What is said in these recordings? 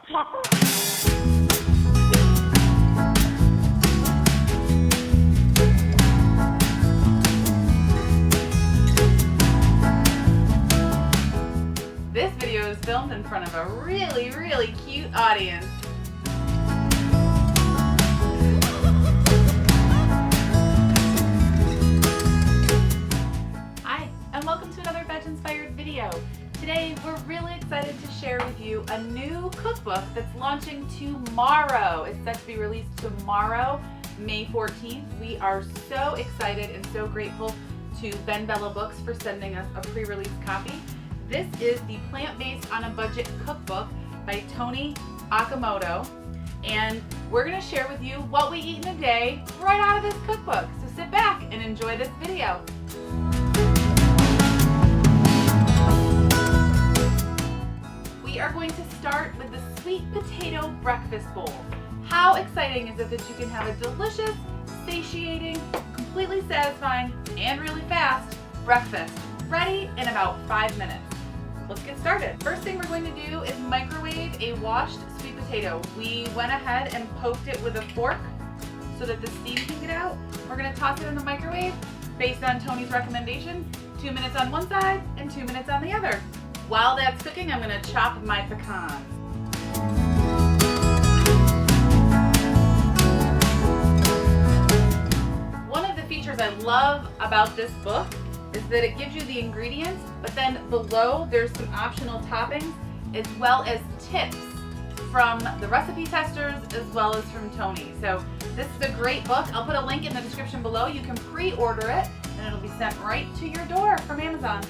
This video is filmed in front of a really, really cute audience. Hi, and welcome to another VegInspired video. Today, we're really excited to share with you a new cookbook that's launching tomorrow. It's set to be released tomorrow, May 14th. We are so excited and so grateful to Ben Bella Books for sending us a pre-release copy. This is the Plant-Based on a Budget cookbook by Toni Okamoto, and we're going to share with you what we eat in a day right out of this cookbook. So sit back and enjoy this video. We are going to start with the sweet potato breakfast bowl. How exciting is it that you can have a delicious, satiating, completely satisfying, and really fast breakfast ready in about 5 minutes. Let's get started. First thing we're going to do is microwave a washed sweet potato. We went ahead and poked it with a fork so that the steam can get out. We're going to toss it in the microwave based on Toni's recommendations. 2 minutes on one side and 2 minutes on the other. While that's cooking, I'm going to chop my pecans. One of the features I love about this book is that it gives you the ingredients, but then below there's some optional toppings as well as tips from the recipe testers as well as from Toni. So this is a great book. I'll put a link in the description below. You can pre-order it and it'll be sent right to your door from Amazon.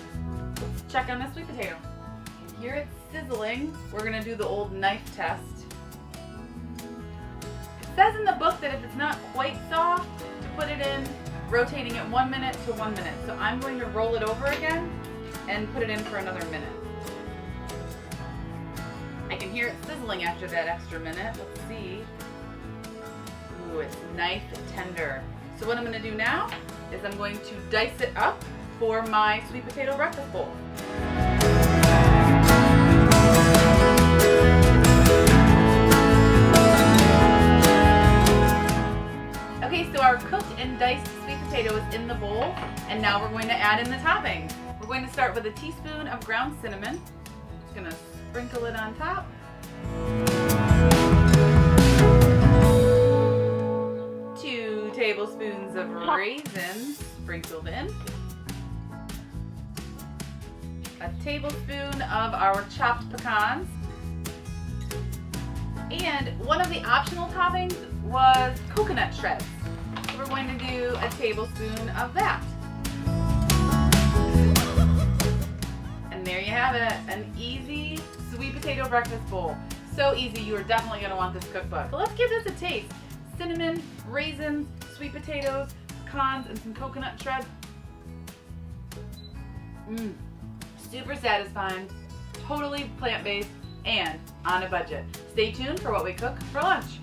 Let's check on this sweet potato. Here it's sizzling. We're gonna do the old knife test. It says in the book that if it's not quite soft, to put it in, rotating it 1 minute to 1 minute. So I'm going to roll it over again and put it in for another minute. I can hear it sizzling after that extra minute. Let's see. Ooh, it's knife tender. So what I'm going to do now is I'm going to dice it up for my sweet potato breakfast bowl. Okay, so our cooked and diced sweet potato is in the bowl, and now we're going to add in the toppings. We're going to start with a teaspoon of ground cinnamon. Just going to sprinkle it on top. 2 tablespoons of raisins sprinkled in. A tablespoon of our chopped pecans. And one of the optional toppings was coconut shreds. So we're going to do a tablespoon of that. And there you have it, an easy sweet potato breakfast bowl. So easy, you are definitely going to want this cookbook. But let's give this a taste. Cinnamon, raisins, sweet potatoes, pecans, and some coconut shreds. Super satisfying, totally plant-based, and on a budget. Stay tuned for what we cook for lunch.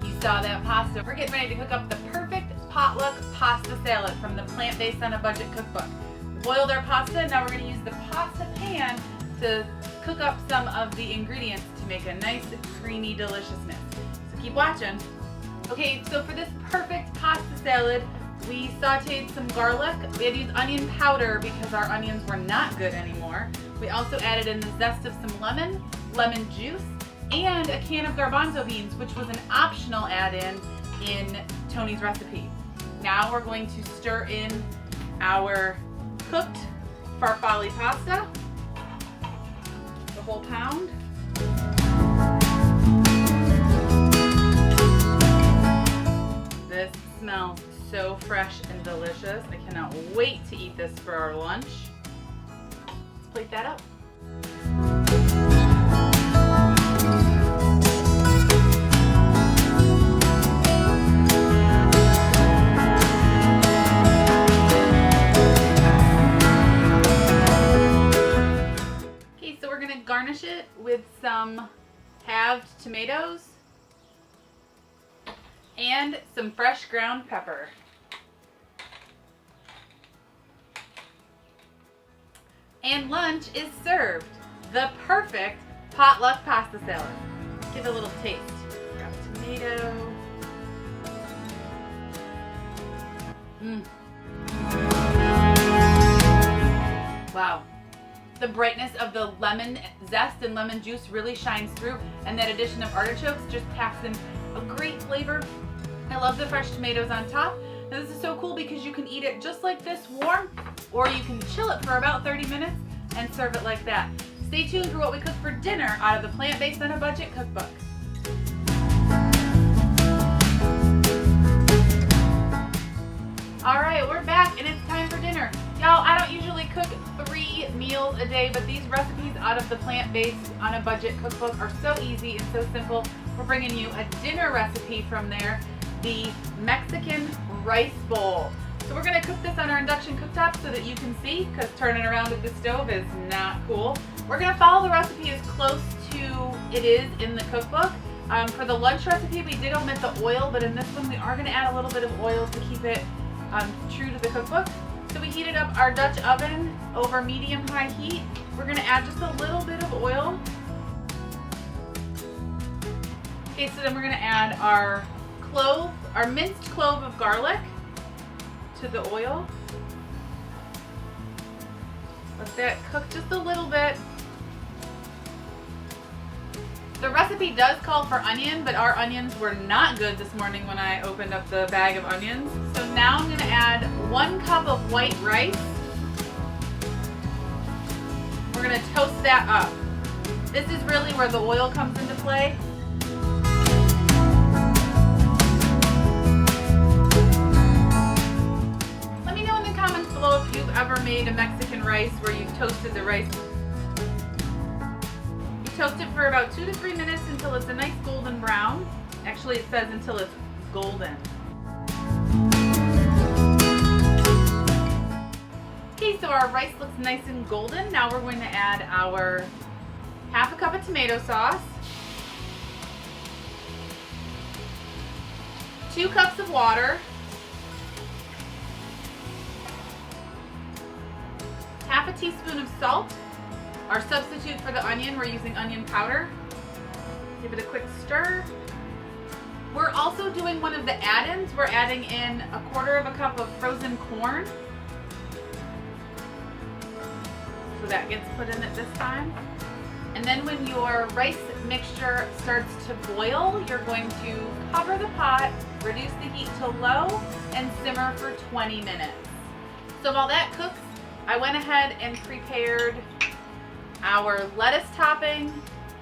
You saw that pasta. We're getting ready to cook up the perfect potluck pasta salad from the Plant-Based on a Budget cookbook. Boiled our pasta, now we're going to use the pasta pan to cook up some of the ingredients to make a nice creamy deliciousness. So keep watching. Okay, so for this perfect pasta salad, we sauteed some garlic. We had to use onion powder because our onions were not good anymore. We also added in the zest of some lemon, lemon juice, and a can of garbanzo beans, which was an optional add-in in Toni's recipe. Now we're going to stir in our cooked farfalle pasta, the whole pound. This smells so fresh and delicious. I cannot wait to eat this for our lunch. Let's plate that up. garnish it with some halved tomatoes and some fresh ground pepper. And lunch is served. The perfect potluck pasta salad. Give it a little taste. Grab a tomato. Wow. The brightness of the lemon zest and lemon juice really shines through, and that addition of artichokes just packs in a great flavor. I love the fresh tomatoes on top. And this is so cool because you can eat it just like this warm, or you can chill it for about 30 minutes and serve it like that. Stay tuned for what we cook for dinner out of the Plant-Based on a Budget cookbook. All right, we're back and it's time for dinner. Y'all, I don't usually cook 3 meals a day, but these recipes out of the Plant-Based on a Budget cookbook are so easy and so simple. We're bringing you a dinner recipe from there, the Mexican rice bowl. So we're gonna cook this on our induction cooktop so that you can see, because turning around at the stove is not cool. We're gonna follow the recipe as close to it is in the cookbook. For the lunch recipe, we did omit the oil, but in this one, we are gonna add a little bit of oil to keep it true to the cookbook. So we heated up our Dutch oven over medium-high heat. We're gonna add just a little bit of oil. Okay, so then we're gonna add our minced clove of garlic to the oil. Let that cook just a little bit. The recipe does call for onion, but our onions were not good this morning when I opened up the bag of onions. So now I'm gonna add 1 cup of white rice. We're gonna toast that up. This is really where the oil comes into play. Let me know in the comments below if you've ever made a Mexican rice where you've toasted the rice. Toast it for about 2 to 3 minutes until it's a nice golden brown. Actually, it says until it's golden. Okay, so our rice looks nice and golden. Now we're going to add our half a cup of tomato sauce, 2 cups of water, half a teaspoon of salt. Our substitute for the onion, we're using onion powder. Give it a quick stir. We're also doing one of the add-ins. We're adding in 1/4 cup of frozen corn. So that gets put in at this time. And then when your rice mixture starts to boil, you're going to cover the pot, reduce the heat to low, and simmer for 20 minutes. So while that cooks, I went ahead and prepared our lettuce topping,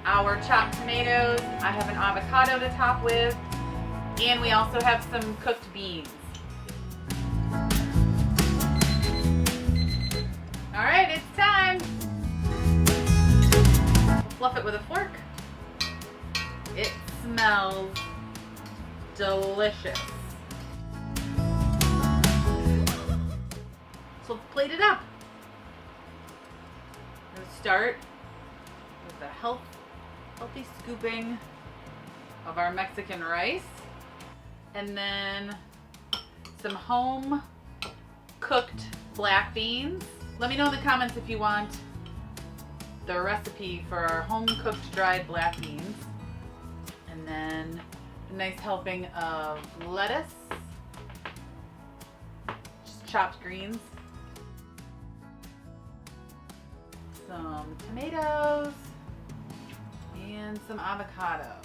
our chopped tomatoes, I have an avocado to top with, and we also have some cooked beans. All right, it's time. Fluff it with a fork. It smells delicious. So plate it up. Start with a healthy scooping of our Mexican rice, and then some home cooked black beans. Let me know in the comments if you want the recipe for our home cooked dried black beans, and then a nice helping of lettuce, just chopped greens, some tomatoes, and some avocado.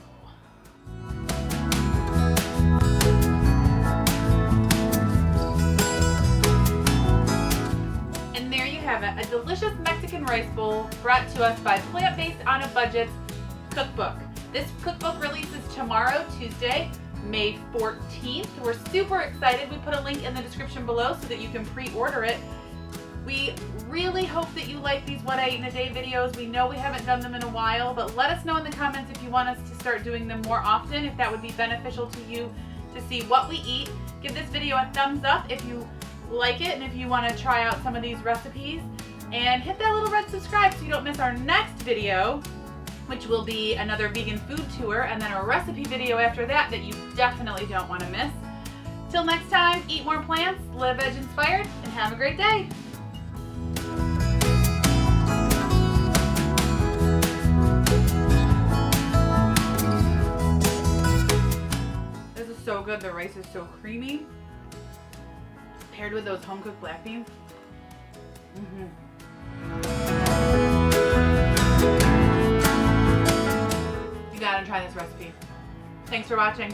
And there you have it, a delicious Mexican rice bowl brought to us by Plant-Based on a Budget cookbook. This cookbook releases tomorrow, Tuesday, May 14th. We're super excited. We put a link in the description below so that you can pre-order it. We really hope that you like these What I Eat in a Day videos. We know we haven't done them in a while, but let us know in the comments if you want us to start doing them more often, if that would be beneficial to you to see what we eat. Give this video a thumbs up if you like it and if you want to try out some of these recipes. And hit that little red subscribe so you don't miss miss our next video, which will be another vegan food tour and then a recipe video after that you definitely don't want to miss. Till next time, eat more plants, live veg inspired, and have a great day. This is so good. The rice is so creamy. Paired with those home-cooked black beans. You gotta try this recipe. Thanks for watching.